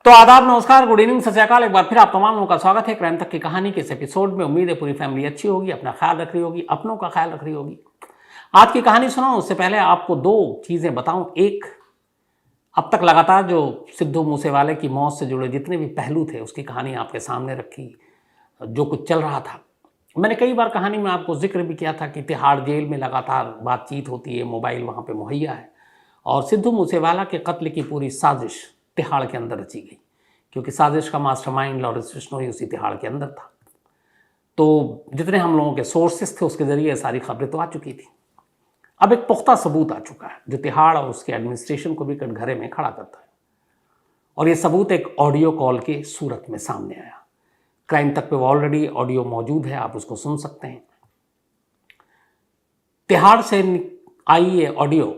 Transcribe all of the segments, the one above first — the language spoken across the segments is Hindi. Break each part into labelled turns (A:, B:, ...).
A: तो आदाब, नमस्कार, गुड इवनिंग, सत श्री अकाल। एक बार फिर आप तमाम लोगों का स्वागत है क्राइम तक की कहानी के इस एपिसोड में। उम्मीद है पूरी फैमिली अच्छी होगी, अपना ख्याल रख रही होगी, अपनों का ख्याल रख रही होगी। आज की कहानी सुनाऊं उससे पहले आपको दो चीजें बताऊं। एक, अब तक लगातार जो सिद्धू मूसेवाले की मौत से जुड़े जितने भी पहलू थे उसकी कहानी आपके सामने रखी, जो कुछ चल रहा था। मैंने कई बार कहानी में आपको जिक्र भी किया था कि तिहाड़ जेल में लगातार बातचीत होती है, मोबाइल वहाँ पे मुहैया है, और सिद्धू मूसेवाला के कत्ल की पूरी साजिश तिहाड़ के अंदर रची गई, क्योंकि साजिश का मास्टरमाइंड लॉरेंस बिश्नोई उसी तिहाड़ के अंदर था। तो जितने हम लोगों के सोर्सेस थे उसके जरिए सारी खबरें तो आ चुकी थी। अब एक पुख्ता सबूत आ चुका है जो तिहाड़ और उसके एडमिनिस्ट्रेशन को भी कटघरे में खड़ा करता है, और ये सबूत एक ऑडियो कॉल के सूरत में सामने आया। क्राइम तक पे ऑलरेडी ऑडियो मौजूद है, आप उसको सुन सकते हैं। तिहाड़ से आई ये ऑडियो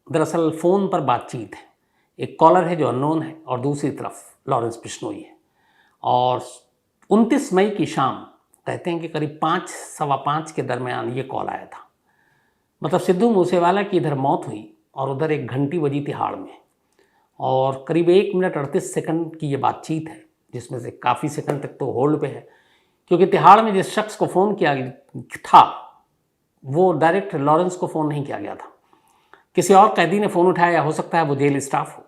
A: दरअसल फ़ोन पर बातचीत है। एक कॉलर है जो अननोन है और दूसरी तरफ लॉरेंस बिश्नोई है। और 29 मई की शाम, कहते हैं कि करीब 5 सवा 5 के दरमियान ये कॉल आया था। मतलब सिद्धू मूसेवाला की इधर मौत हुई और उधर एक घंटी बजी तिहाड़ में, और करीब 1 मिनट 38 सेकंड की ये बातचीत है, जिसमें से काफ़ी सेकंड तक तो होल्ड पे है, क्योंकि तिहाड़ में जिस शख्स को फ़ोन किया था वो डायरेक्ट लॉरेंस को फ़ोन नहीं किया गया था। किसी और कैदी ने फ़ोन उठाया, या हो सकता है वो जेल स्टाफ हो।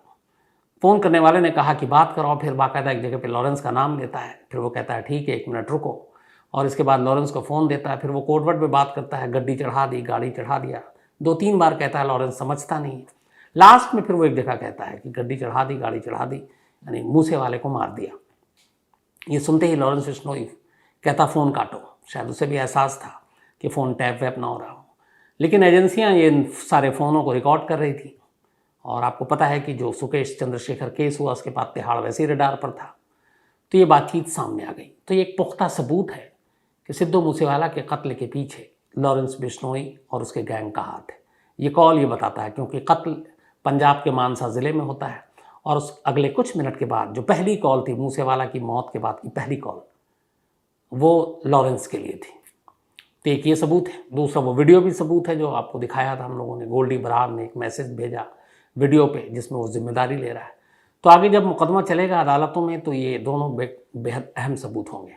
A: फ़ोन करने वाले ने कहा कि बात कराओ, फिर बाकायदा एक जगह पे लॉरेंस का नाम लेता है, फिर वो कहता है ठीक है 1 मिनट रुको, और इसके बाद लॉरेंस को फ़ोन देता है। फिर वो कोडवर्ड में बात करता है, गड्डी चढ़ा दी, गाड़ी चढ़ा दिया, 2-3 बार कहता है। लॉरेंस समझता नहीं है। लास्ट में फिर वो एक जगह कहता है कि गड्डी चढ़ा दी, गाड़ी चढ़ा दी, यानी मूसेवाले को मार दिया। ये सुनते ही लॉरेंस बिश्नोई कहता फ़ोन काटो। शायद उसे भी एहसास था कि फ़ोन टैप वैप ना हो रहा हो, लेकिन एजेंसियाँ ये सारे फ़ोनों को रिकॉर्ड कर रही थी। और आपको पता है कि जो सुकेश चंद्रशेखर केस हुआ उसके बाद तिहाड़ वैसे ही रडार पर था। तो ये बातचीत सामने आ गई। तो ये एक पुख्ता सबूत है कि सिद्धू मूसेवाला के कत्ल के पीछे लॉरेंस बिश्नोई और उसके गैंग का हाथ है। ये कॉल ये बताता है, क्योंकि कत्ल पंजाब के मानसा ज़िले में होता है, और उस अगले कुछ मिनट के बाद जो पहली कॉल थी मूसेवाला की मौत के बाद की पहली कॉल, वो लॉरेंस के लिए थी। तो एक ये सबूत है। दूसरा वो वीडियो भी सबूत है जो आपको दिखाया था हम लोगों ने। गोल्डी बरार ने एक मैसेज भेजा वीडियो पे जिसमें वो जिम्मेदारी ले रहा है। तो आगे जब मुकदमा चलेगा अदालतों में तो ये दोनों बेहद अहम सबूत होंगे।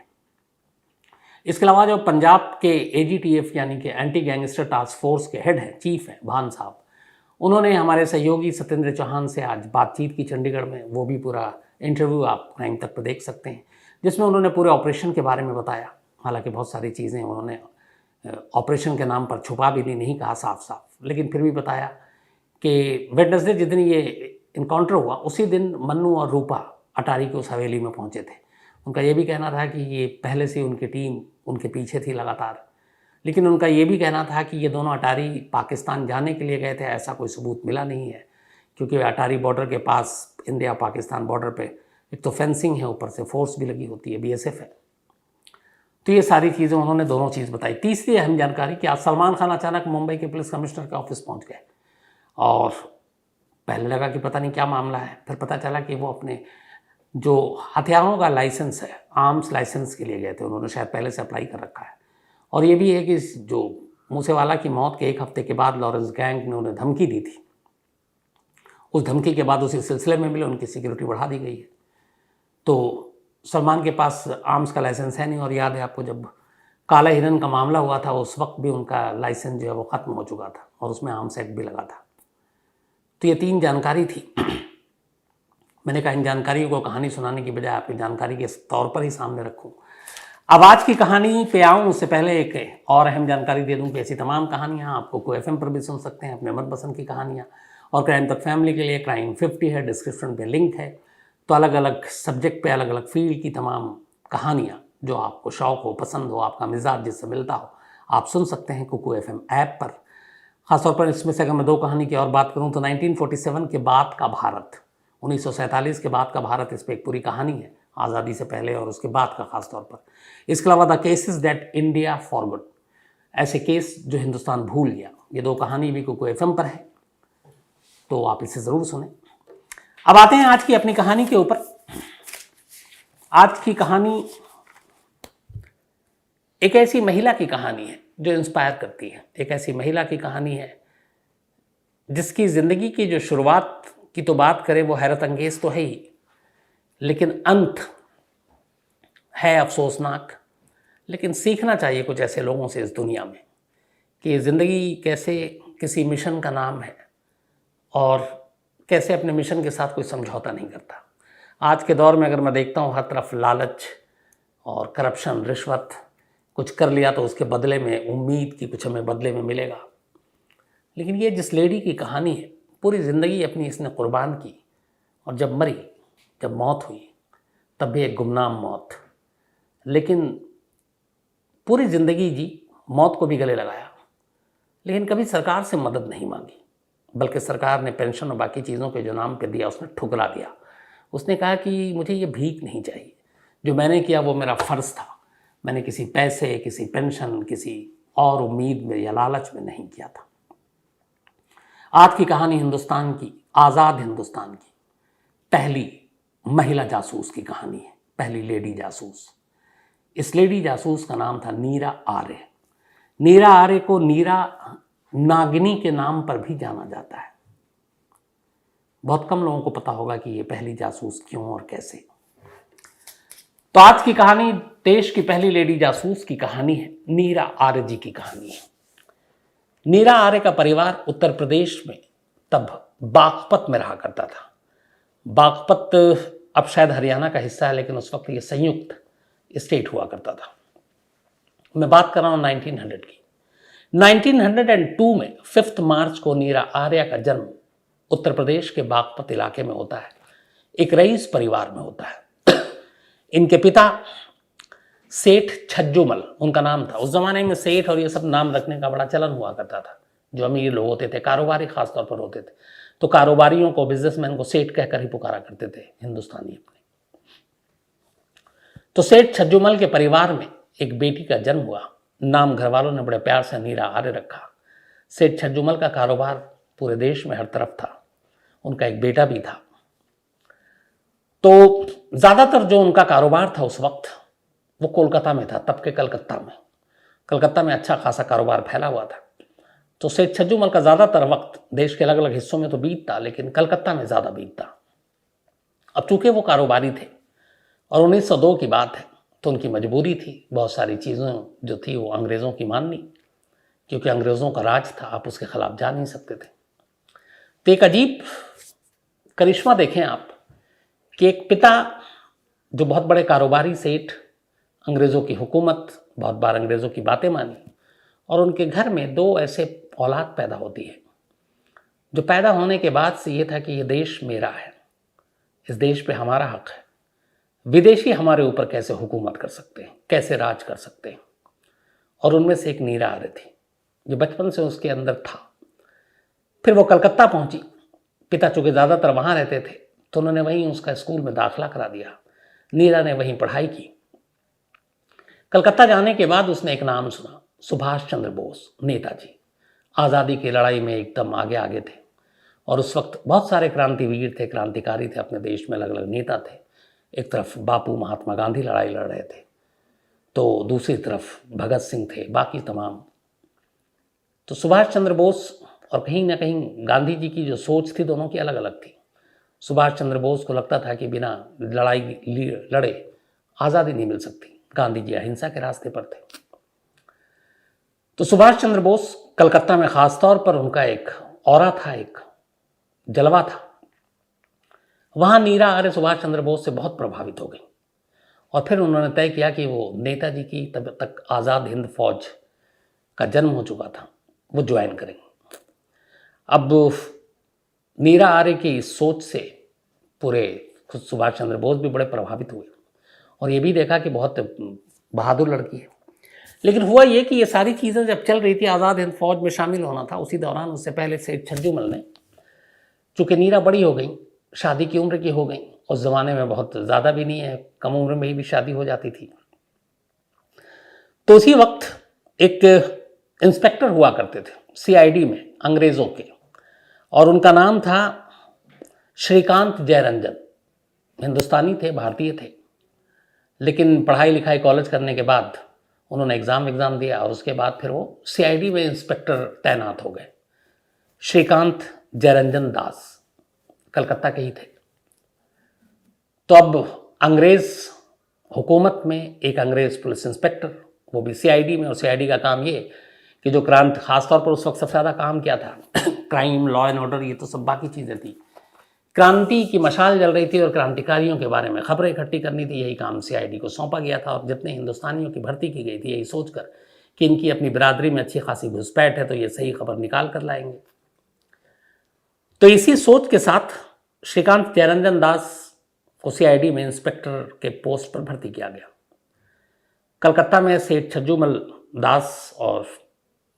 A: इसके अलावा जो पंजाब के AGTF यानी कि एंटी गैंगस्टर टास्क फोर्स के हेड हैं, चीफ हैं भान साहब, उन्होंने हमारे सहयोगी सत्येंद्र चौहान से आज बातचीत की चंडीगढ़ में। वो भी पूरा इंटरव्यू आप क्राइम तक पर देख सकते हैं, जिसमें उन्होंने पूरे ऑपरेशन के बारे में बताया। हालांकि बहुत सारी चीज़ें उन्होंने ऑपरेशन के नाम पर छुपा भी नहीं कहा साफ साफ, लेकिन फिर भी बताया कि वेडनेसडे जितनी ये इनकाउंटर हुआ उसी दिन मन्नू और रूपा अटारी के उस हवेली में पहुंचे थे। उनका ये भी कहना था कि ये पहले से उनकी टीम उनके पीछे थी लगातार, लेकिन उनका ये भी कहना था कि ये दोनों अटारी पाकिस्तान जाने के लिए गए थे। ऐसा कोई सबूत मिला नहीं है, क्योंकि अटारी बॉर्डर के पास इंडिया पाकिस्तान बॉर्डर पे एक तो फेंसिंग है, ऊपर से फोर्स भी लगी होती है, BSF है। तो ये सारी चीज़ें उन्होंने दोनों चीज़ बताई। तीसरी अहम जानकारी कि आज सलमान खान अचानक मुंबई के पुलिस कमिश्नर के ऑफिस पहुंच गए, और पहले लगा कि पता नहीं क्या मामला है, फिर पता चला कि वो अपने जो हथियारों का लाइसेंस है, आर्म्स लाइसेंस के लिए गए थे। उन्होंने शायद पहले से अप्लाई कर रखा है। और ये भी है कि जो मूसेवाला की मौत के 1 हफ्ते के बाद लॉरेंस गैंग ने उन्हें धमकी दी थी, उस धमकी के बाद उसी सिलसिले में भी उनकी सिक्योरिटी बढ़ा दी गई है। तो सलमान के पास आर्म्स का लाइसेंस है नहीं, और याद है आपको जब काला हिरन का मामला हुआ था उस वक्त भी उनका लाइसेंस जो है वो ख़त्म हो चुका था, और उसमें आर्म्स एक्ट भी लगा था। तो ये 3 जानकारी थी। मैंने कहा इन जानकारियों को कहानी सुनाने की बजाय आपकी जानकारी के तौर पर ही सामने रखूं। अब आज की कहानी पे आऊँ उससे पहले एक और अहम जानकारी दे दूं कि ऐसी तमाम कहानियाँ आपको KOFM पर भी सुन सकते हैं, अपने मनपसंद की कहानियाँ। और क्राइम तक फैमिली के लिए क्राइम 50 है, डिस्क्रिप्शन पे लिंक है। तो अलग अलग सब्जेक्ट पे अलग अलग फील्ड की तमाम कहानियाँ जो आपको शौक़ हो, पसंद हो, आपका मिजाज जिससे मिलता हो, आप सुन सकते हैं KOFM ऐप पर। ख़ासतौर पर इसमें से अगर मैं 2 कहानी की और बात करूँ तो 1947 के बाद का भारत, 1947 के बाद का भारत, इस पर एक पूरी कहानी है, आज़ादी से पहले और उसके बाद का खास तौर पर। इसके अलावा the cases that India forgot, ऐसे केस जो हिंदुस्तान भूल गया, ये 2 कहानी भी KOFM पर है, तो आप इसे ज़रूर सुनें। अब आते हैं आज की अपनी कहानी के ऊपर। आज की कहानी एक ऐसी महिला की कहानी है जो इंस्पायर करती है। एक ऐसी महिला की कहानी है जिसकी ज़िंदगी की जो शुरुआत की तो बात करें वो हैरत अंगेज़ तो है ही, लेकिन अंत है अफसोसनाक। लेकिन सीखना चाहिए कुछ ऐसे लोगों से इस दुनिया में कि ज़िंदगी कैसे किसी मिशन का नाम है और कैसे अपने मिशन के साथ कोई समझौता नहीं करता। आज के दौर में अगर मैं देखता हूँ हर तरफ लालच और करप्शन, रिश्वत, कुछ कर लिया तो उसके बदले में उम्मीद कि कुछ हमें बदले में मिलेगा। लेकिन ये जिस लेडी की कहानी है, पूरी ज़िंदगी अपनी इसने कुर्बान की और जब मरी, जब मौत हुई, तब भी एक गुमनाम मौत। लेकिन पूरी ज़िंदगी जी, मौत को भी गले लगाया, लेकिन कभी सरकार से मदद नहीं मांगी, बल्कि सरकार ने पेंशन और बाकी चीज़ों के जो नाम पे दिया उसने ठुकरा दिया। उसने कहा कि मुझे ये भीख नहीं चाहिए, जो मैंने किया वो मेरा फ़र्ज़ था। मैंने किसी पैसे, किसी पेंशन, किसी और उम्मीद में या लालच में नहीं किया था। आज की कहानी हिंदुस्तान की, आज़ाद हिंदुस्तान की पहली महिला जासूस की कहानी है, पहली लेडी जासूस। इस लेडी जासूस का नाम था नीरा आर्य। नीरा आर्य को नीरा नागिनी के नाम पर भी जाना जाता है। बहुत कम लोगों को पता होगा कि ये पहली जासूस क्यों और कैसे। तो आज की कहानी देश की पहली लेडी जासूस की कहानी है, नीरा आर्य जी की कहानी है। नीरा आर्य का परिवार उत्तर प्रदेश में तब बागपत में रहा करता था। बागपत अब शायद हरियाणा का हिस्सा है, लेकिन उस वक्त ये संयुक्त स्टेट हुआ करता था। मैं बात कर रहा हूँ 1900 की। 1902 में 5 मार्च को नीरा आर्य का जन्म उत्तर प्रदेश के बागपत इलाके में होता है, एक रईस परिवार में होता है। इनके पिता सेठ छज्जूमल उनका नाम था। उस जमाने में सेठ और ये सब नाम रखने का बड़ा चलन हुआ करता था। जो अमीर लोग होते थे, कारोबारी खासतौर पर होते थे, तो कारोबारियों को, बिजनेसमैन को सेठ कहकर ही पुकारा करते थे हिंदुस्तानी अपने। तो सेठ छज्जूमल के परिवार में एक बेटी का जन्म हुआ। नाम घर वालों ने बड़े प्यार से नीरा आर्य रखा। सेठ छज्जूमल का कारोबार पूरे देश में हर तरफ था। उनका एक बेटा भी था। तो ज़्यादातर जो उनका कारोबार था उस वक्त, वो कोलकाता में था, तब के कलकत्ता में। कलकत्ता में अच्छा खासा कारोबार फैला हुआ था। तो सेठ छज्जूमल का ज़्यादातर वक्त देश के अलग अलग हिस्सों में तो बीतता, लेकिन कलकत्ता में ज़्यादा बीतता। अब चूंकि वो कारोबारी थे और 1902 की बात है, तो उनकी मजबूरी थी बहुत सारी चीज़ें जो थी वो अंग्रेज़ों की माननी, क्योंकि अंग्रेज़ों का राज था, आप उसके खिलाफ जा नहीं सकते थे। तो एक अजीब करिश्मा देखें आप कि एक पिता जो बहुत बड़े कारोबारी सेठ, अंग्रेज़ों की हुकूमत, बहुत बार अंग्रेज़ों की बातें मानी, और उनके घर में 2 ऐसे औलाद पैदा होती है जो पैदा होने के बाद से ये था कि ये देश मेरा है, इस देश पे हमारा हक है, विदेशी हमारे ऊपर कैसे हुकूमत कर सकते हैं, कैसे राज कर सकते हैं। और उनमें से एक नीरा आर्य थी जो बचपन से उसके अंदर था। फिर वो कलकत्ता पहुंची। पिता चूँकि ज़्यादातर वहाँ रहते थे, तो उन्होंने वहीं उसका स्कूल में दाखिला करा दिया। नीरा ने वहीं पढ़ाई की। कलकत्ता जाने के बाद उसने एक नाम सुना, सुभाष चंद्र बोस, नेताजी। आज़ादी की लड़ाई में एकदम आगे आगे थे, और उस वक्त बहुत सारे क्रांतिवीर थे, क्रांतिकारी थे, अपने देश में अलग अलग नेता थे। एक तरफ बापू महात्मा गांधी लड़ाई लड़ रहे थे, तो दूसरी तरफ भगत सिंह थे, बाकी तमाम। तो सुभाष चंद्र बोस और कहीं ना कहीं गांधी जी की जो सोच थी दोनों की अलग अलग थी। सुभाष चंद्र बोस को लगता था कि बिना लड़ाई लड़े आज़ादी नहीं मिल सकती। गांधी जी अहिंसा के रास्ते पर थे। तो सुभाष चंद्र बोस कलकत्ता में ख़ास तौर पर उनका एक ऑरा था, एक जलवा था। वहाँ नीरा आर्य सुभाष चंद्र बोस से बहुत प्रभावित हो गई, और फिर उन्होंने तय किया कि वो नेताजी की तब तक आज़ाद हिंद फौज का जन्म हो चुका था, वो ज्वाइन करेंगे। अब नीरा आर्य की इस सोच से पूरे खुद सुभाष चंद्र बोस भी बड़े प्रभावित हुए, और ये भी देखा कि बहुत बहादुर लड़की है। लेकिन हुआ ये कि ये सारी चीज़ें जब चल रही थी, आज़ाद हिंद फौज में शामिल होना था, उसी दौरान उससे पहले सेठ छज्जूमल ने, चूँकि नीरा बड़ी हो गई, शादी की उम्र की हो गई, उस ज़माने में बहुत ज़्यादा भी नहीं है, कम उम्र में ही भी शादी हो जाती थी। तो उसी वक्त एक इंस्पेक्टर हुआ करते थे CID में अंग्रेज़ों के, और उनका नाम था श्रीकांत जयरंजन। हिंदुस्तानी थे, भारतीय थे, लेकिन पढ़ाई लिखाई कॉलेज करने के बाद उन्होंने एग्ज़ाम दिया, और उसके बाद फिर वो CID में इंस्पेक्टर तैनात हो गए। श्रीकांत जयरंजन दास कलकत्ता के ही थे। तो अब अंग्रेज़ हुकूमत में एक अंग्रेज़ पुलिस इंस्पेक्टर, वो भी सीआईडी में, और सीआईडी का काम ये कि जो क्रांति, खासतौर पर उस वक्त सबसे ज़्यादा काम किया था क्राइम, लॉ एंड ऑर्डर, ये तो सब बाकी चीज़ें थी, क्रांति की मशाल जल रही थी और क्रांतिकारियों के बारे में खबरें इकट्ठी करनी थी, यही काम सीआईडी को सौंपा गया था। और जितने हिंदुस्तानियों की भर्ती की गई थी यही सोचकर कि इनकी अपनी बिरादरी में अच्छी खासी घुसपैठ है तो ये सही खबर निकाल कर लाएंगे। तो इसी सोच के साथ श्रीकांत जयरंजन दास को सीआईडी में इंस्पेक्टर के पोस्ट पर भर्ती किया गया। कलकत्ता में सेठ छज्जूमल दास और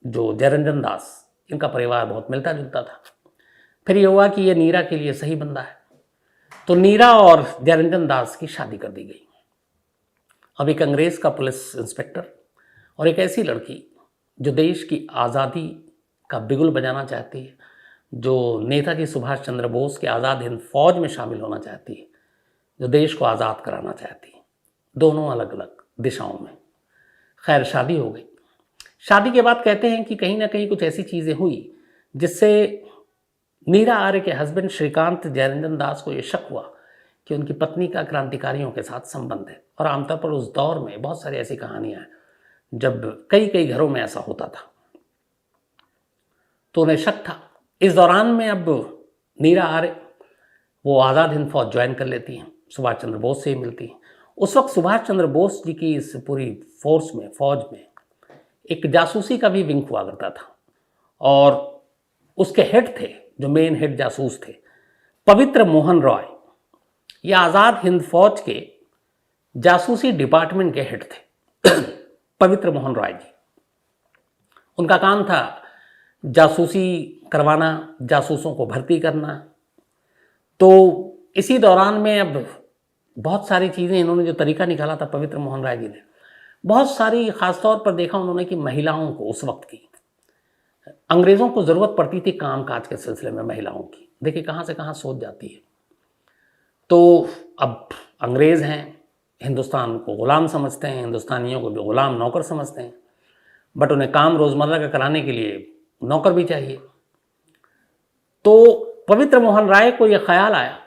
A: जो जयरंजन दास, इनका परिवार बहुत मिलता जुलता था। फिर ये हुआ कि ये नीरा के लिए सही बंदा है, तो नीरा और जयरंजन दास की शादी कर दी गई। अब एक अंग्रेज़ का पुलिस इंस्पेक्टर और एक ऐसी लड़की जो देश की आज़ादी का बिगुल बजाना चाहती है, जो नेताजी सुभाष चंद्र बोस के आज़ाद हिंद फौज में शामिल होना चाहती है, जो देश को आज़ाद कराना चाहती है, दोनों अलग अलग दिशाओं में। खैर, शादी हो गई। शादी के बाद कहते हैं कि कहीं ना कहीं कुछ ऐसी चीज़ें हुई जिससे नीरा आर्य के हस्बैंड श्रीकांत जयरंजन दास को ये शक हुआ कि उनकी पत्नी का क्रांतिकारियों के साथ संबंध है। और आमतौर पर उस दौर में बहुत सारी ऐसी कहानियां हैं जब कई कई घरों में ऐसा होता था, तो उन्हें शक था। इस दौरान में अब नीरा आर्य वो आज़ाद हिंद फौज ज्वाइन कर लेती हैं, सुभाष चंद्र बोस से ही मिलती हैं। उस वक्त सुभाष चंद्र बोस जी की इस पूरी फोर्स में, फौज में, एक जासूसी का भी विंग हुआ करता था और उसके हेड थे, जो मेन हेड जासूस थे, पवित्र मोहन रॉय। ये आज़ाद हिंद फौज के जासूसी डिपार्टमेंट के हेड थे पवित्र मोहन रॉय जी। उनका काम था जासूसी करवाना, जासूसों को भर्ती करना। तो इसी दौरान में अब बहुत सारी चीज़ें इन्होंने जो तरीका निकाला था पवित्र मोहन रॉय जी ने, बहुत सारी, ख़ासतौर पर देखा उन्होंने कि महिलाओं को, उस वक्त की अंग्रेज़ों को ज़रूरत पड़ती थी कामकाज के सिलसिले में महिलाओं की। देखिए कहाँ से कहाँ सोच जाती है। तो अब अंग्रेज़ हैं, हिंदुस्तान को ग़ुलाम समझते हैं, हिंदुस्तानियों को भी ग़ुलाम नौकर समझते हैं, बट उन्हें काम रोज़मर्रा का कराने के लिए नौकर भी चाहिए। तो पवित्र मोहन राय को यह ख्याल आया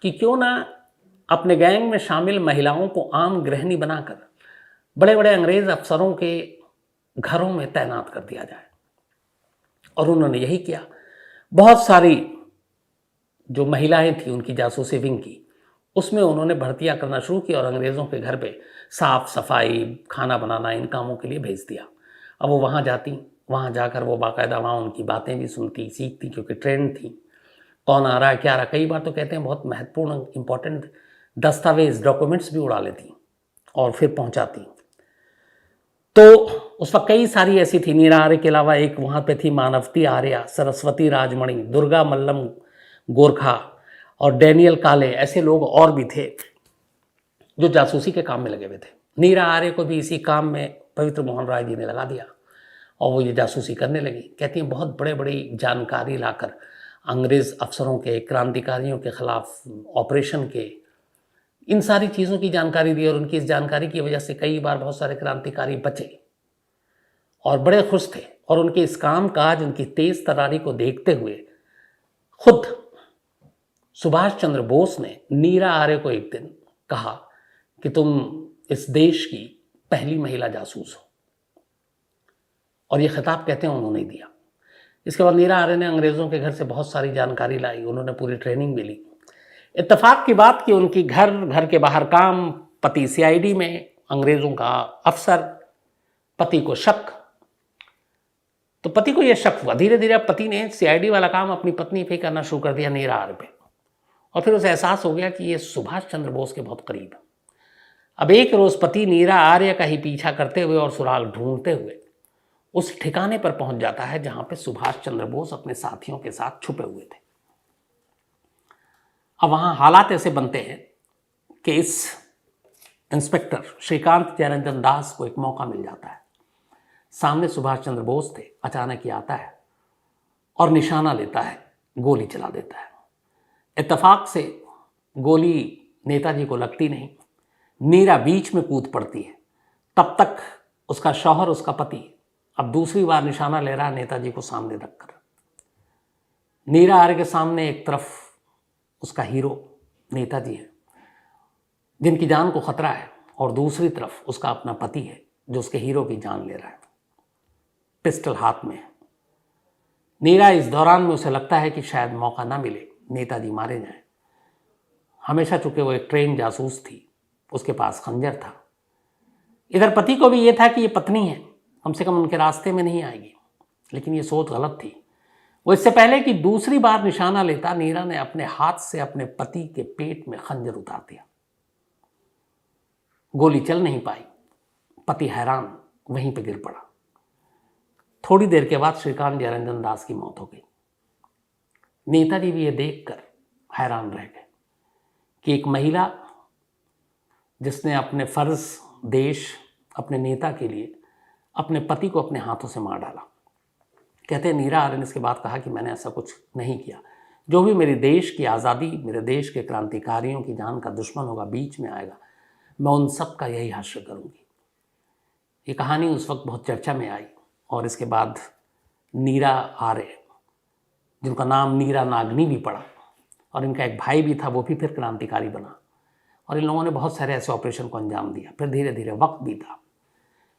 A: कि क्यों ना अपने गैंग में शामिल महिलाओं को आम गृहिणी बनाकर बड़े बड़े अंग्रेज़ अफसरों के घरों में तैनात कर दिया जाए। और उन्होंने यही किया। बहुत सारी जो महिलाएं थी उनकी जासूसी विंग की, उसमें उन्होंने भर्तियां करना शुरू की और अंग्रेज़ों के घर पे साफ़ सफाई, खाना बनाना, इन कामों के लिए भेज दिया। अब वो वहाँ जाती, वहाँ जाकर वो बाकायदा वहाँ उनकी बातें भी सुनती, सीखती, क्योंकि ट्रेंड थी। कौन आ रहा है, क्या आ रहा है, कई बार तो कहते हैं बहुत महत्वपूर्ण इंपॉर्टेंट दस्तावेज, डॉक्यूमेंट्स भी उड़ा लेती और फिर पहुँचाती। तो उस वक्त कई सारी ऐसी थी। नीरा आर्य के अलावा एक वहाँ पे थी मानवती आर्या, सरस्वती राजमणि, दुर्गा मल्लम गोरखा और डैनियल काले, ऐसे लोग और भी थे जो जासूसी के काम में लगे हुए थे। नीरा आर्य को भी इसी काम में पवित्र मोहन राय जी ने लगा दिया और वो ये जासूसी करने लगी। कहती हैं बहुत बड़े बड़ी जानकारी लाकर अंग्रेज़ अफसरों के, क्रांतिकारियों के खिलाफ ऑपरेशन के, इन सारी चीज़ों की जानकारी दी। और उनकी इस जानकारी की वजह से कई बार बहुत सारे क्रांतिकारी बचे और बड़े खुश थे। और उनके इस काम काज, उनकी तेज़ तर्रारी को देखते हुए खुद सुभाष चंद्र बोस ने नीरा आर्य को एक दिन कहा कि तुम इस देश की पहली महिला जासूस हो, और ये खिताब कहते हैं उन्होंने दिया। इसके बाद नीरा आर्य ने अंग्रेज़ों के घर से बहुत सारी जानकारी लाई, उन्होंने पूरी ट्रेनिंग भी ली। इत्तेफाक की बात कि उनकी घर के बाहर काम, पति सीआईडी में, अंग्रेज़ों का अफसर, पति को शक। तो पति को यह शक हुआ। धीरे धीरे अब पति ने सीआईडी वाला काम अपनी पत्नी पे करना शुरू कर दिया, नीरा आर्य पे। और फिर उसे एहसास हो गया कि ये सुभाष चंद्र बोस के बहुत करीब है। अब एक रोज़ पति नीरा आर्य का ही पीछा करते हुए और सुराग ढूंढते हुए उस ठिकाने पर पहुंच जाता है जहां पे सुभाष चंद्र बोस अपने साथियों के साथ छुपे हुए थे। अब वहाँ हालात ऐसे बनते हैं कि इस इंस्पेक्टर श्रीकांत जयरंजन दास को एक मौका मिल जाता है। सामने सुभाष चंद्र बोस थे, अचानक ही आता है और निशाना लेता है, गोली चला देता है। इत्तेफाक से गोली नेताजी को लगती नहीं, नीरा बीच में कूद पड़ती है। तब तक उसका शौहर, उसका पति, अब दूसरी बार निशाना ले रहा है नेताजी को सामने रखकर। नीरा आर्य के सामने एक तरफ उसका हीरो नेताजी है जिनकी जान को खतरा है, और दूसरी तरफ उसका अपना पति है जो उसके हीरो की जान ले रहा है, पिस्टल हाथ में है। नीरा इस दौरान में उसे लगता है कि शायद मौका ना मिले, नेताजी मारे जाएं। हमेशा चूंकि वो एक ट्रेन जासूस थी, उसके पास खंजर था। इधर पति को भी ये था कि ये पत्नी है, कम से कम उनके रास्ते में नहीं आएगी, लेकिन ये सोच गलत थी। वो इससे पहले कि दूसरी बार निशाना लेता, नीरा ने अपने हाथ से अपने पति के पेट में खंजर उतार दिया। गोली चल नहीं पाई, पति हैरान वहीं पे गिर पड़ा। थोड़ी देर के बाद श्रीकांत जयरंजन दास की मौत हो गई। नेताजी भी ये देखकर हैरान रह गए कि एक महिला जिसने अपने फर्ज, देश, अपने नेता के लिए अपने पति को अपने हाथों से मार डाला। कहते हैं नीरा आर्य ने इसके बाद कहा कि मैंने ऐसा कुछ नहीं किया। जो भी मेरे देश की आज़ादी, मेरे देश के क्रांतिकारियों की जान का दुश्मन होगा, बीच में आएगा, मैं उन सब का यही हश्र करूंगी। ये कहानी उस वक्त बहुत चर्चा में आई, और इसके बाद नीरा आर्य, जिनका नाम नीरा नागनी भी पड़ा, और इनका एक भाई भी था, वो भी फिर क्रांतिकारी बना, और इन लोगों ने बहुत सारे ऐसे ऑपरेशन को अंजाम दिया। फिर धीरे धीरे वक्त बीता,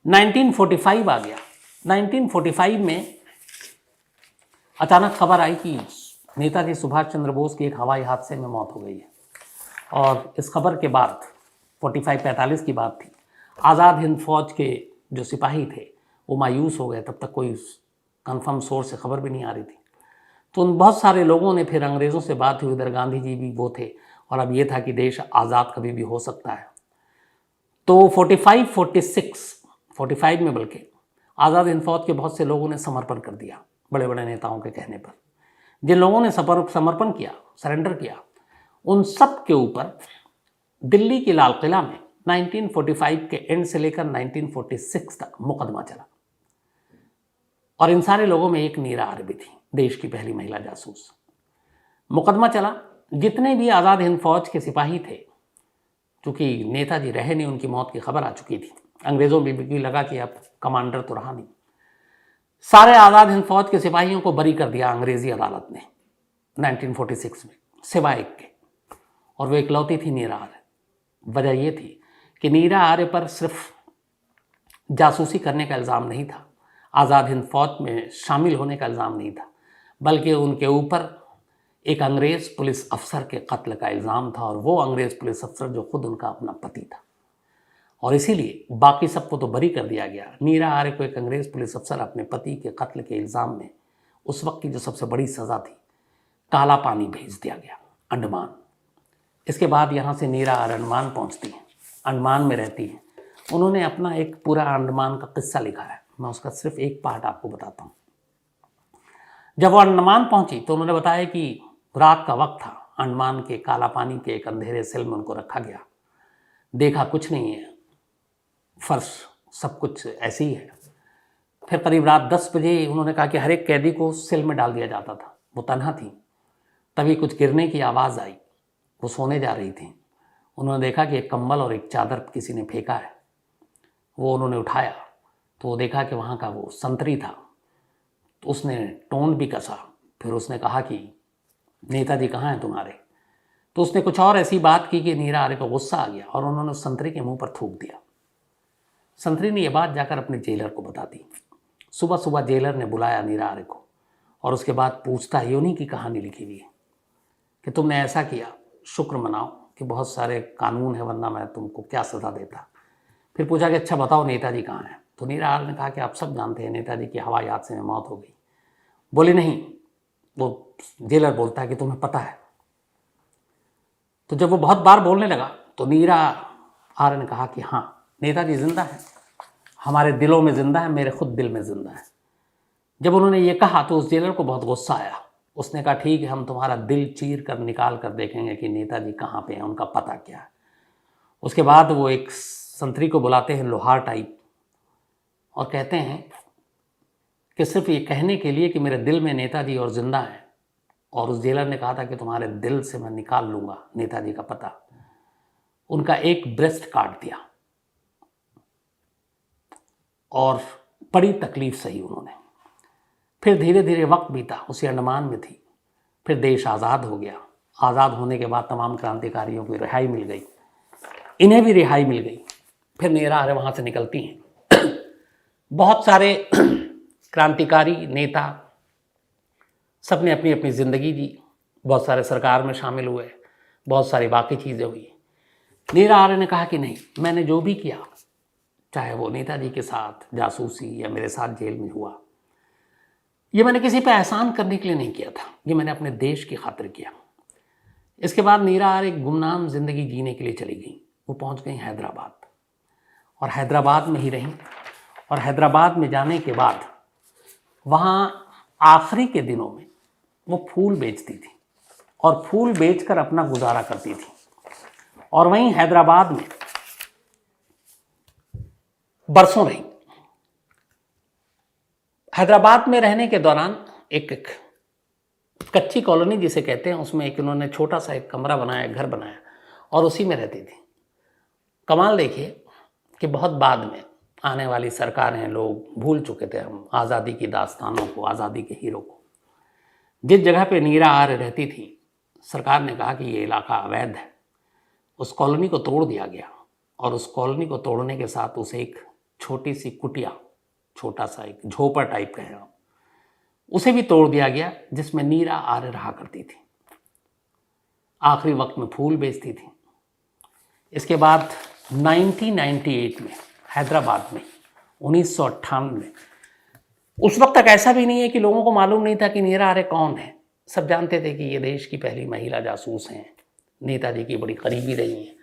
A: 1945 आ गया। 1945 में अचानक खबर आई कि नेताजी सुभाष चंद्र बोस की एक हवाई हादसे में मौत हो गई है। और इस खबर के बाद 45-45 की बात थी, आज़ाद हिंद फौज के जो सिपाही थे वो मायूस हो गए। तब तक कोई कंफर्म सोर्स से खबर भी नहीं आ रही थी। तो उन बहुत सारे लोगों ने फिर अंग्रेज़ों से बात हुई, उधर गांधी जी भी वो थे, और अब ये था कि देश आज़ाद कभी भी हो सकता है। तो 45 में बल्कि आज़ाद हिंद फौज के बहुत से लोगों ने समर्पण कर दिया, बड़े बड़े नेताओं के कहने पर। जिन लोगों ने समर्पण किया, सरेंडर किया, उन सब के ऊपर दिल्ली के लाल किला में 1945 के एंड से लेकर 1946 तक मुकदमा चला। और इन सारे लोगों में एक नीरा आर्य भी थी, देश की पहली महिला जासूस। मुकदमा चला। जितने भी आज़ाद हिंद फौज के सिपाही थे, चूंकि नेताजी रहे नहीं, उनकी मौत की खबर आ चुकी थी, अंग्रेज़ों में भी लगा कि अब कमांडर तो रहा नहीं, सारे आज़ाद हिंद फौज के सिपाहियों को बरी कर दिया अंग्रेज़ी अदालत ने 1946 में, सिवाय एक के, और वो इकलौती थी नीरा आर्य। वजह ये थी कि नीरा आर्य पर सिर्फ जासूसी करने का इल्ज़ाम नहीं था, आज़ाद हिंद फौज में शामिल होने का इल्ज़ाम नहीं था, बल्कि उनके ऊपर एक अंग्रेज़ पुलिस अफसर के कत्ल का इल्ज़ाम था, और वो अंग्रेज़ पुलिस अफसर जो खुद उनका अपना पति था। और इसीलिए बाकी सबको तो बरी कर दिया गया, नीरा आर्य को एक अंग्रेज़ पुलिस अफसर अपने पति के कत्ल के इल्ज़ाम में उस वक्त की जो सबसे बड़ी सज़ा थी, काला पानी भेज दिया गया, अंडमान। इसके बाद यहाँ से नीरा आर्य अंडमान पहुँचती हैं, अंडमान में रहती हैं। उन्होंने अपना एक पूरा अंडमान का किस्सा लिखा है, मैं उसका सिर्फ एक पार्ट आपको बताता हूँ। जब वो अंडमान पहुँची तो उन्होंने बताया कि रात का वक्त था, अंडमान के काला पानी के एक अंधेरे सेल में उनको रखा गया। देखा कुछ नहीं है, फर्श सब कुछ ऐसे ही है। फिर करीब रात 10 बजे उन्होंने कहा कि हर एक कैदी को सेल में डाल दिया जाता था। वो तन्हा थी। तभी कुछ गिरने की आवाज़ आई, वो सोने जा रही थी। उन्होंने देखा कि एक कंबल और एक चादर किसी ने फेंका है। वो उन्होंने उठाया तो वो देखा कि वहाँ का वो संतरी था। तो उसने टोन भी कसा। फिर उसने कहा कि नेताजी कहाँ हैं तुम्हारे। तो उसने कुछ और ऐसी बात की कि नीरा आर्य को गुस्सा आ गया और उन्होंने उस संतरी के मुंह पर थूक दिया। संतरी ने यह बात जाकर अपने जेलर को बता दी। सुबह सुबह जेलर ने बुलाया नीरा आर्य को और उसके बाद पूछता है, उन्हीं की कहानी लिखी हुई है कि तुमने ऐसा किया, शुक्र मनाओ कि बहुत सारे कानून है, वरना मैं तुमको क्या सज़ा देता। फिर पूछा कि अच्छा बताओ नेताजी कहाँ हैं। तो नीरा आर्य ने कहा कि आप सब जानते हैं नेताजी की हवाई हादसे में मौत हो गई। बोले नहीं। वो जेलर बोलता है कि तुम्हें पता है। तो जब वो बहुत बार बोलने लगा तो नीरा आर्य ने कहा कि हाँ, नेताजी जिंदा है, हमारे दिलों में जिंदा है, मेरे खुद दिल में जिंदा है। जब उन्होंने ये कहा तो उस जेलर को बहुत गुस्सा आया। उसने कहा ठीक है, हम तुम्हारा दिल चीर कर निकाल कर देखेंगे कि नेताजी कहाँ पे हैं, उनका पता क्या है। उसके बाद वो एक संतरी को बुलाते हैं, लोहार टाइप, और कहते हैं कि सिर्फ ये कहने के लिए कि मेरे दिल में नेताजी और जिंदा है। और उस जेलर ने कहा था कि तुम्हारे दिल से मैं निकाल लूँगा नेताजी का पता। उनका एक ब्रेस्ट काट दिया और बड़ी तकलीफ सही उन्होंने। फिर धीरे धीरे वक्त बीता, उसी अंडमान में थी। फिर देश आज़ाद हो गया। आज़ाद होने के बाद तमाम क्रांतिकारियों को रिहाई मिल गई। इन्हें भी रिहाई मिल गई। फिर नीरा आर्य वहाँ से निकलती हैं। बहुत सारे क्रांतिकारी नेता सब ने अपनी अपनी ज़िंदगी जी, बहुत सारे सरकार में शामिल हुए, बहुत सारी बाकी चीज़ें हुई। नीरा आर्य ने कहा कि नहीं, मैंने जो भी किया, चाहे वो नेताजी के साथ जासूसी या मेरे साथ जेल में हुआ, ये मैंने किसी पे एहसान करने के लिए नहीं किया था, ये मैंने अपने देश की खातिर किया। इसके बाद नीरा आर्य एक गुमनाम ज़िंदगी जीने के लिए चली गई। वो पहुंच गई हैदराबाद और हैदराबाद में ही रहीं। और हैदराबाद में जाने के बाद वहाँ आखिरी के दिनों में वो फूल बेचती थी और फूल बेचकर अपना गुजारा करती थी। और वहीं हैदराबाद में बरसों रही। हैदराबाद में रहने के दौरान एक कच्ची कॉलोनी जिसे कहते हैं, उसमें एक इन्होंने छोटा सा एक कमरा बनाया, घर बनाया और उसी में रहती थी। कमाल देखिए कि बहुत बाद में आने वाली सरकारें, लोग भूल चुके थे हम आज़ादी की दास्तानों को, आज़ादी के हीरो को। जिस जगह पे नीरा आर्य रहती थी, सरकार ने कहा कि ये इलाका अवैध है। उस कॉलोनी को तोड़ दिया गया और उस कॉलोनी को तोड़ने के साथ उसे एक छोटी सी कुटिया, छोटा सा एक झोपड़ टाइप का है, उसे भी तोड़ दिया गया, जिसमें नीरा आर्य रहा करती थी। आखिरी वक्त में फूल बेचती थी। इसके बाद 1998 में हैदराबाद में 1998 में, उस वक्त तक ऐसा भी नहीं है कि लोगों को मालूम नहीं था कि नीरा आर्य कौन है। सब जानते थे कि ये देश की पहली महिला जासूस हैं, नेताजी की बड़ी करीबी रही हैं।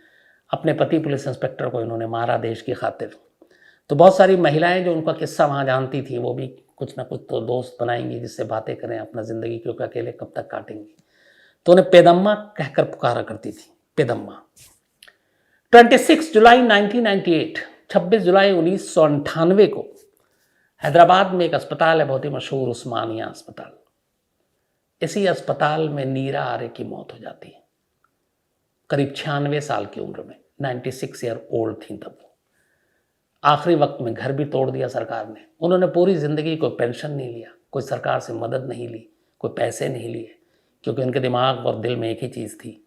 A: अपने पति पुलिस इंस्पेक्टर को इन्होंने मारा देश की खातिर। तो बहुत सारी महिलाएं जो उनका किस्सा वहाँ जानती थी, वो भी कुछ ना कुछ तो दोस्त बनाएंगी जिससे बातें करें अपना ज़िंदगी, क्योंकि अकेले कब तक काटेंगी। तो उन्हें पेदम्मा कहकर पुकारा करती थी, पेदम्मा। 26 जुलाई 1998, 26 जुलाई 1998 को हैदराबाद में एक अस्पताल है, बहुत ही मशहूर उस्मानिया अस्पताल। इसी अस्पताल में नीरा आर्य की मौत हो जाती है, करीब 96 साल की उम्र में। 96 ईयर ओल्ड थी तब वो। आखिरी वक्त में घर भी तोड़ दिया सरकार ने। उन्होंने पूरी ज़िंदगी कोई पेंशन नहीं लिया, कोई सरकार से मदद नहीं ली, कोई पैसे नहीं लिए, क्योंकि उनके दिमाग और दिल में एक ही चीज़ थी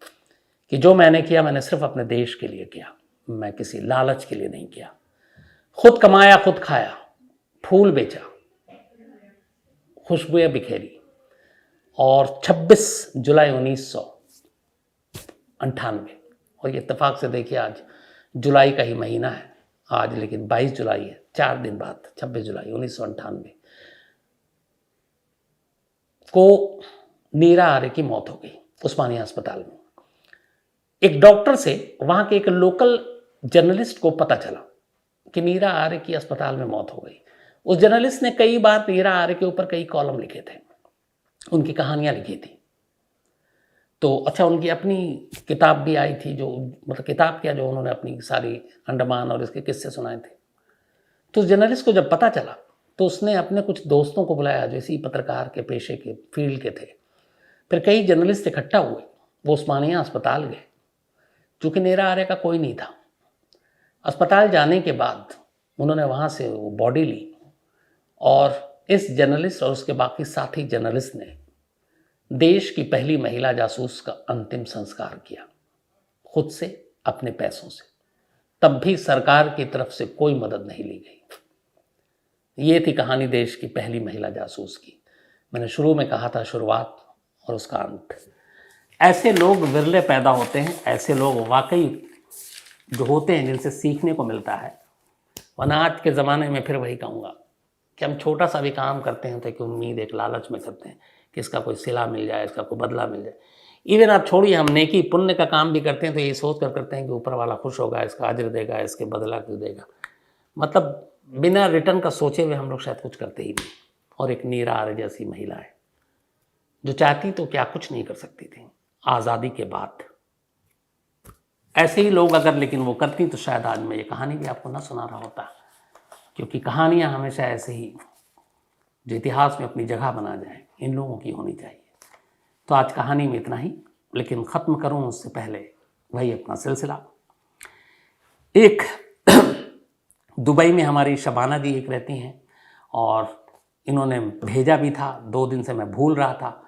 A: कि जो मैंने किया, मैंने सिर्फ अपने देश के लिए किया, मैं किसी लालच के लिए नहीं किया। खुद कमाया, खुद खाया, फूल बेचा, खुशबुएं बिखेरी। और 26 जुलाई 1998, और ये इत्तेफाक से देखिए आज जुलाई का ही महीना है आज, लेकिन 22 जुलाई है, 4 दिन बाद 26 जुलाई 1998 को नीरा आर्य की मौत हो गई उस्मानिया अस्पताल में। एक डॉक्टर से, वहाँ के एक लोकल जर्नलिस्ट को पता चला कि नीरा आर्य की अस्पताल में मौत हो गई। उस जर्नलिस्ट ने कई बार नीरा आर्य के ऊपर कई कॉलम लिखे थे, उनकी कहानियाँ लिखी थी। तो अच्छा, उनकी अपनी किताब भी आई थी, जो मतलब किताब क्या, जो उन्होंने अपनी सारी अंडमान और इसके किस्से सुनाए थे। तो उस जर्नलिस्ट को जब पता चला तो उसने अपने कुछ दोस्तों को बुलाया जो इसी पत्रकार के पेशे के फील्ड के थे। फिर कई जर्नलिस्ट इकट्ठा हुए, वो उस्मानिया अस्पताल गए। चूँकि नीरा आर्य का कोई नहीं था। अस्पताल जाने के बाद उन्होंने वहाँ से वो बॉडी ली और इस जर्नलिस्ट और उसके बाकी साथी जर्नलिस्ट ने देश की पहली महिला जासूस का अंतिम संस्कार किया, खुद से, अपने पैसों से। तब भी सरकार की तरफ से कोई मदद नहीं ली गई। ये थी कहानी देश की पहली महिला जासूस की। मैंने शुरू में कहा था, शुरुआत और उसका अंत। ऐसे लोग विरले पैदा होते हैं, ऐसे लोग वाकई जो होते हैं जिनसे सीखने को मिलता है। वरना आज के ज़माने में फिर वही कहूँगा कि हम छोटा सा भी काम करते हैं तो एक उम्मीद, एक लालच में करते हैं कि इसका कोई सिला मिल जाए, इसका कोई बदला मिल जाए। इवन आप छोड़िए, हम नेकी पुण्य का काम भी करते हैं तो ये सोच कर करते हैं कि ऊपर वाला खुश होगा, इसका अजर देगा, इसके बदला क्यों देगा। मतलब बिना रिटर्न का सोचे हुए हम लोग शायद कुछ करते ही नहीं। और एक नीरा आर्य जैसी महिला है जो चाहती तो क्या कुछ नहीं कर सकती थी आज़ादी के बाद। ऐसे ही लोग अगर लेकिन वो करती तो शायद आज मैं ये कहानी भी आपको ना सुना रहा होता, क्योंकि कहानियाँ हमेशा ऐसे ही जो इतिहास में अपनी जगह बना जाए, इन लोगों की होनी चाहिए। तो आज कहानी में इतना ही, लेकिन ख़त्म करूँ उससे पहले वही अपना सिलसिला। एक दुबई में हमारी शबाना जी एक रहती हैं और इन्होंने भेजा भी था, 2 दिन से मैं भूल रहा था,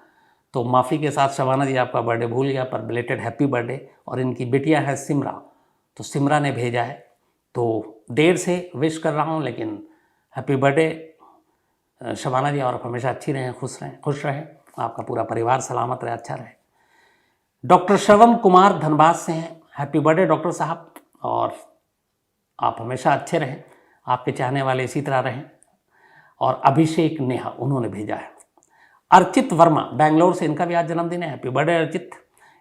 A: तो माफ़ी के साथ शबाना जी आपका बर्थडे भूल गया, पर बिलेटेड हैप्पी बर्थडे। और इनकी बिटिया है सिमरा, तो सिमरा ने भेजा है। तो देर से विश कर रहा हूँ, लेकिन हैप्पी बर्थडे शबाना जी, और आप हमेशा अच्छी रहें, खुश रहें, आपका पूरा परिवार सलामत रहे, अच्छा रहे। डॉक्टर श्रवण कुमार धनबाद से हैं, हैप्पी बर्थडे डॉक्टर साहब, और आप हमेशा अच्छे रहें, आपके चाहने वाले इसी तरह रहें। और अभिषेक नेहा उन्होंने भेजा है। अर्चित वर्मा बेंगलोर से, इनका भी आज जन्मदिन है, हैप्पी बर्थडे अर्चित।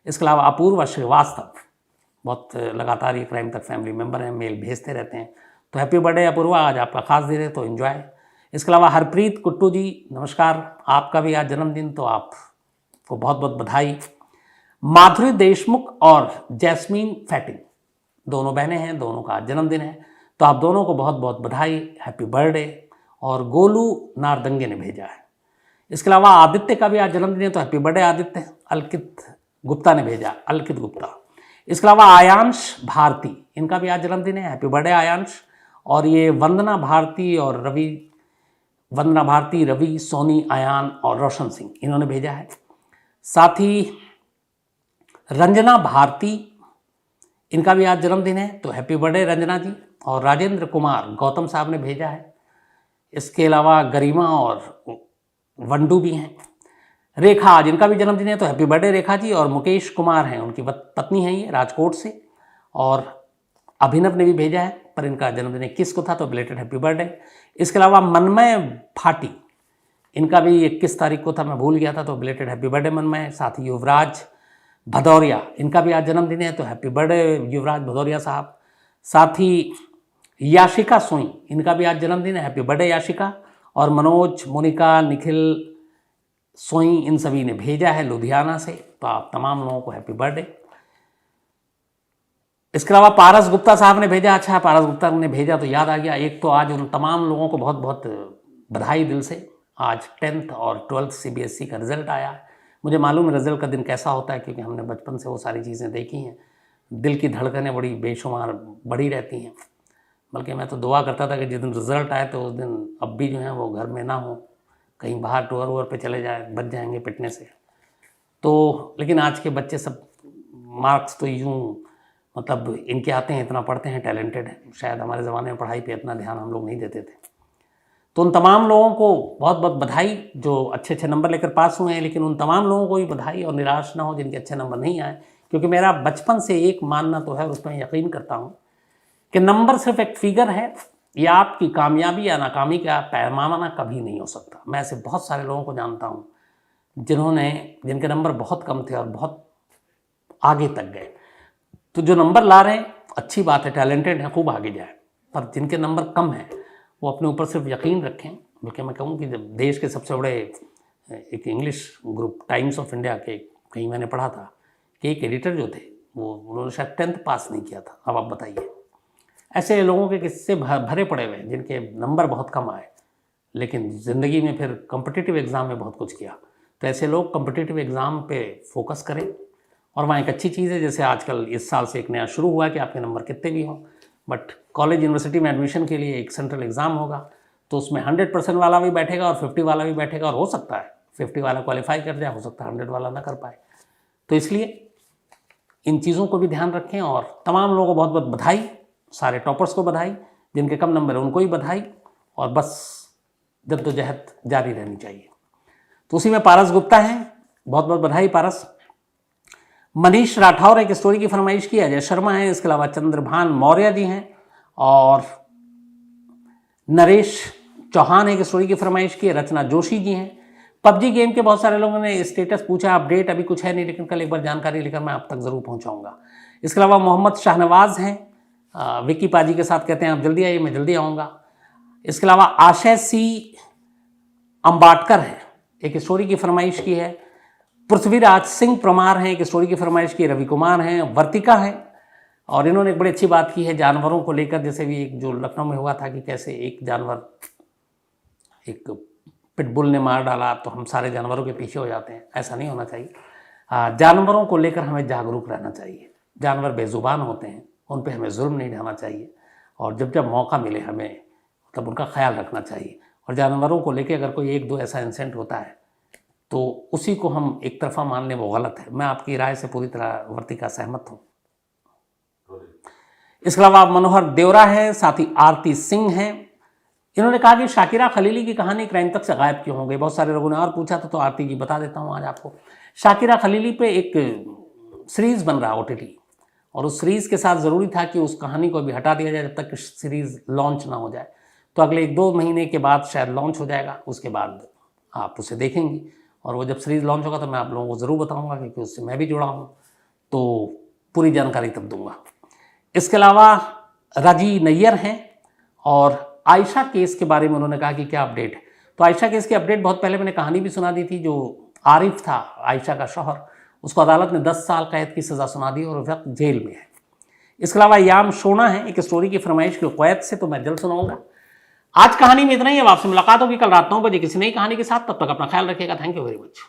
A: इसके अलावा अपूर्वा श्रीवास्तव, बहुत लगातार ये क्राइम तक फैमिली मेम्बर हैं, मेल भेजते रहते हैं, तो हैप्पी बर्थडे अपूर्वा, आज आपका खास दिन है तो एंजॉय। इसके अलावा हरप्रीत कुट्टू जी नमस्कार, आपका भी आज जन्मदिन, तो आपको बहुत बहुत बधाई। माधुरी देशमुख और जैस्मीन फैटिंग दोनों बहनें हैं, दोनों का आज जन्मदिन है, तो आप दोनों को बहुत बहुत बधाई, हैप्पी बर्थडे। और गोलू नारदंगे ने भेजा है। इसके अलावा आदित्य का भी आज जन्मदिन है, तो हैप्पी बर्थडे आदित्य। अलकित गुप्ता ने भेजा, अलकित गुप्ता। इसके अलावा आयांश भारती, इनका भी आज जन्मदिन है, हैप्पी बर्थडे आयांश। और ये वंदना भारती, रवि, सोनी, आयान और रोशन सिंह, इन्होंने भेजा है। साथ ही रंजना भारती, इनका भी आज जन्मदिन है, तो हैप्पी बर्थडे रंजना जी। और राजेंद्र कुमार गौतम साहब ने भेजा है। इसके अलावा गरिमा और वंडू भी हैं। रेखा, आज इनका भी जन्मदिन है, तो हैप्पी बर्थडे रेखा जी। और मुकेश कुमार हैं, उनकी पत्नी हैं ये, राजकोट से। और अभिनव ने भी भेजा है, पर इनका जन्मदिन 21 को था, तो बिलेटेड हैप्पी बर्थडे। इसके अलावा मनमय भाटी, इनका भी 21 तारीख को था, मैं भूल गया था, तो बिलेटेड हैप्पी बर्थडे मनमय। साथ ही युवराज भदौरिया, इनका भी आज जन्मदिन है, तो हैप्पी बर्थडे युवराज भदौरिया साहब। साथ ही याशिका सोई, इनका भी आज जन्मदिन है, हैप्पी बर्थडे याशिका। और मनोज, मोनिका, निखिल सोई, इन सभी ने भेजा है लुधियाना से, तो आप तमाम लोगों को हैप्पी बर्थडे। इसके अलावा पारस गुप्ता साहब ने भेजा, अच्छा पारस गुप्ता ने भेजा तो याद आ गया, एक तो आज उन तमाम लोगों को बहुत बहुत बधाई दिल से। आज 10th और 12th CBSE का रिजल्ट आया है। मुझे मालूम है रिजल्ट का दिन कैसा होता है, क्योंकि हमने बचपन से वो सारी चीज़ें देखी हैं। दिल की धड़कनें बड़ी बेशुमार बढ़ी रहती हैं। बल्कि मैं तो दुआ करता था कि जिस दिन रिजल्ट आए तो उस दिन अब भी जो है वो घर में ना हो, कहीं बाहर टूर वूर पे चले जाए, बच जाएंगे पिटने से। तो लेकिन आज के बच्चे सब मार्क्स तो यूँ मतलब इनके आते हैं, इतना पढ़ते हैं, टैलेंटेड हैं। शायद हमारे ज़माने में पढ़ाई पे इतना ध्यान हम लोग नहीं देते थे। तो उन तमाम लोगों को बहुत बहुत बधाई जो अच्छे अच्छे नंबर लेकर पास हुए हैं, लेकिन उन तमाम लोगों को भी बधाई और निराश ना हो जिनके अच्छे नंबर नहीं आए, क्योंकि मेरा बचपन से एक मानना तो है और उस पर यकीन करता हूँ कि नंबर सिर्फ एक फिगर है, या आपकी कामयाबी या नाकामी का पैमाना कभी नहीं हो सकता। मैं ऐसे बहुत सारे लोगों को जानता हूँ जिनके नंबर बहुत कम थे और बहुत आगे तक गए। तो जो नंबर ला रहे हैं अच्छी बात है, टैलेंटेड हैं, खूब आगे जाए, पर जिनके नंबर कम हैं वो अपने ऊपर सिर्फ यकीन रखें। बल्कि मैं कहूँ कि जब देश के सबसे बड़े एक English group times of India के कहीं मैंने पढ़ा था कि एक एडिटर जो थे उन्होंने शायद 10th पास नहीं किया था। अब आप बताइए, ऐसे लोगों के किस्से भरे पड़े हुए हैं जिनके नंबर बहुत कम आए, लेकिन ज़िंदगी में फिर कॉम्पिटिटिव एग्ज़ाम में बहुत कुछ किया। तो ऐसे लोग कॉम्पिटिटिव एग्ज़ाम पे फोकस करें। और वहाँ एक अच्छी चीज़ है, जैसे आजकल इस साल से एक नया शुरू हुआ है कि आपके नंबर कितने भी हों, बट कॉलेज यूनिवर्सिटी में एडमिशन के लिए एक सेंट्रल एग्ज़ाम होगा, तो उसमें 100% वाला भी बैठेगा और 50 वाला भी बैठेगा, और हो सकता है 50 वाला क्वालिफाई कर जाए, हो सकता है 100 वाला ना कर पाए। तो इसलिए इन चीज़ों को भी ध्यान रखें। और तमाम लोगों को बहुत बहुत बधाई, सारे टॉपर्स को बधाई, जिनके कम नंबर है उनको ही बधाई, और बस जद्दोजहद जारी रहनी चाहिए। तो उसी में पारस गुप्ता हैं, बहुत बहुत बधाई पारस। मनीष राठौर एक स्टोरी की फरमाइश की, अजय शर्मा है, इसके अलावा चंद्रभान मौर्य जी हैं, और नरेश चौहान एक स्टोरी की फरमाइश की, रचना जोशी जी हैं। पबजी गेम के बहुत सारे लोगों ने स्टेटस पूछा, अपडेट अभी कुछ है नहीं, लेकिन कल एक बार जानकारी लेकर मैं आप तक ज़रूर पहुंचाऊंगा। इसके अलावा मोहम्मद शाहनवाज हैं, विक्की पाजी के साथ कहते हैं आप जल्दी आइए, मैं जल्दी आऊँगा। इसके अलावा आशय सी अम्बाटकर है, एक स्टोरी की फरमाइश की है। पृथ्वीराज सिंह परमार हैं, एक स्टोरी की फरमाइश की। रवि कुमार हैं, वर्तिका हैं, और इन्होंने एक बड़ी अच्छी बात की है जानवरों को लेकर। जैसे भी एक जो लखनऊ में हुआ था कि कैसे एक जानवर, एक पिटबुल ने मार डाला तो हम सारे जानवरों के पीछे हो जाते हैं, ऐसा नहीं होना चाहिए। जानवरों को लेकर हमें जागरूक रहना चाहिए। जानवर बेजुबान होते हैं, उन पर हमें जुल्म नहीं ढाना चाहिए, और जब जब मौका मिले हमें तब उनका ख्याल रखना चाहिए। और जानवरों को लेकर अगर कोई एक दो ऐसा इंसिडेंट होता है तो उसी को हम एक तरफा मान लें, वो गलत है। मैं आपकी राय से पूरी तरह वर्तिका सहमत हूँ। इसके अलावा मनोहर देवरा है, साथ ही आरती सिंह हैं। इन्होंने कहा कि शाकिरा खलीली की कहानी क्राइम तक से गायब क्यों हो गई। बहुत सारे लोगों ने और पूछा था, तो आरती जी बता देता हूँ आज आपको। शाकिरा खलीली पे एक सीरीज़ बन रहा OTT, और उस सीरीज़ के साथ ज़रूरी था कि उस कहानी को भी हटा दिया जाए जब तक सीरीज़ लॉन्च ना हो जाए। तो अगले 1-2 महीने के बाद शायद लॉन्च हो जाएगा, उसके बाद आप उसे देखेंगी। और वो जब सीरीज़ लॉन्च होगा तो मैं आप लोगों को ज़रूर बताऊँगा, क्योंकि उससे मैं भी जुड़ा हूँ, तो पूरी जानकारी तब दूंगा। इसके अलावा राजी नैयर हैं, और आयशा केस के बारे में उन्होंने कहा कि क्या अपडेट है। तो आयशा केस की अपडेट बहुत पहले मैंने कहानी भी सुना दी थी। जो आरिफ था, आयशा का शौहर, उसको अदालत ने 10 साल कैद की सज़ा सुना दी और वह वक्त जेल में है। इसके अलावा याम शोना है, एक स्टोरी की फरमाइश की कुवैत से, तो मैं जल्द सुनाऊंगा। आज कहानी में इतना ही है। आपसे मुलाकात होगी कल रात 9 बजे किसी नई कहानी के साथ। तब तक अपना ख्याल रखिएगा। Thank you very much.